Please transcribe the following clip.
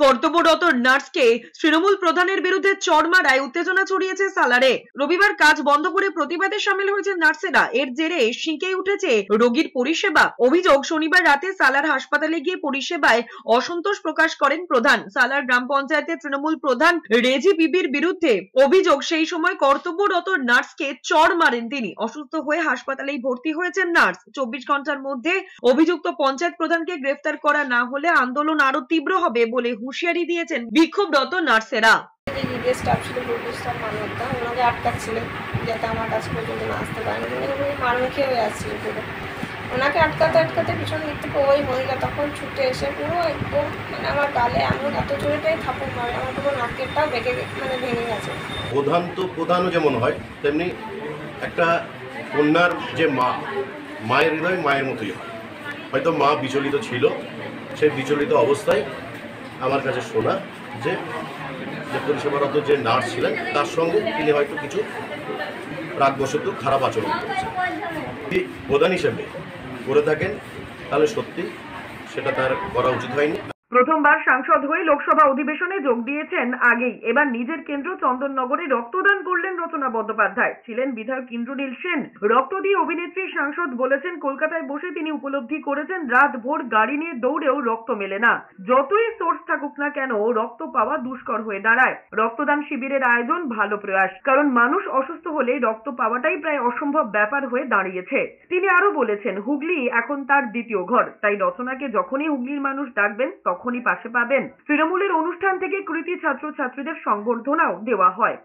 কর্তব্যরত নার্সকে তৃণমূল প্রধানের বিরুদ্ধে চড় মারায় উত্তেজনা ছড়িয়েছে সালারে। রবিবার কাজ বন্ধ করে প্রতিবাদে সামিল হয়েছে নার্সেরা। এর জেরে শিঁকে উঠেছে রোগীর পরিষেবা। অভিযোগ, শনিবার রাতে সালার হাসপাতালে গিয়ে পরিষেবায় অসন্তোষ প্রকাশ করেন প্রধান। সালার গ্রাম পঞ্চায়েতের তৃণমূল প্রধান রেজি বিবির বিরুদ্ধে অভিযোগ, সেই সময় কর্তব্যরত নার্সকে চড় মারেন তিনি। অসুস্থ হয়ে হাসপাতালেই ভর্তি হয়েছেন নার্স। 24 ঘন্টার মধ্যে অভিযুক্ত পঞ্চায়েত প্রধানকে গ্রেফতার করা না হলে আন্দোলন আরো তীব্র হবে বলে হুঁশিয়ারি দিয়েছেন বিক্ষোভরত নার্সেরা। ওনাকে আটকাচ্ছিলেন যাতে আমার কাছে পর্যন্ত না আসতে পারেন। উনি মারমুখী হয়ে আসছিলেন পুরো। ওনাকে আটকাতে আটকাতে পিছন দিক থেকে ওই মহিলা তখন ছুটে এসে পুরো একদম মানে আমার গালে এমন এত জোরেটাই থাপ্পড় মারে, আমার পুরো নাকেরটাও ভেঙে গেছে। প্রধানও যেমন হয় তেমনি একটা কন্যার যে মায়ের হৃদয় মায়ের মতোই হয়। হয়তো মা বিচলিত ছিল, সেই বিচলিত অবস্থায় আমার কাছে শোনা যে পরিষেবারত যে নার্স ছিলেন তার সঙ্গে তিনি হয়তো কিছু রাগবশত খারাপ আচরণ করেছেন। যদি প্রধান হিসেবে করে থাকেন তাহলে সত্যি সেটা তার করা উচিত হয়নি। প্রথমবার সাংসদ হয়ে লোকসভা অধিবেশনে যোগ দিয়েছেন আগেই। এবার নিজের কেন্দ্র চন্দননগরে রক্তদান করলেন রচনা বন্দ্যোপাধ্যায়। ছিলেন বিধায়ক ইন্দ্রনীল সেন। রক্ত দিয়ে অভিনেত্রী সাংসদ বলেছেন, কলকাতায় বসে তিনি উপলব্ধি করেছেন রাত ভোর গাড়ি নিয়ে দৌড়েও রক্ত মেলে না। যতই সোর্স থাকুক না কেন, রক্ত পাওয়া দুষ্কর হয়ে দাঁড়ায়। রক্তদান শিবিরের আয়োজন ভালো প্রয়াস, কারণ মানুষ অসুস্থ হলে রক্ত পাওয়াটাই প্রায় অসম্ভব ব্যাপার হয়ে দাঁড়িয়েছে। তিনি আরো বলেছেন, হুগলি এখন তার দ্বিতীয় ঘর। তাই রচনাকে যখনই হুগলির মানুষ ডাকবেন তখনই পাশে পাবেন। তৃণমূলের অনুষ্ঠান থেকে কৃতি ছাত্রছাত্রীদের সংবর্ধনাও দেওয়া হয়।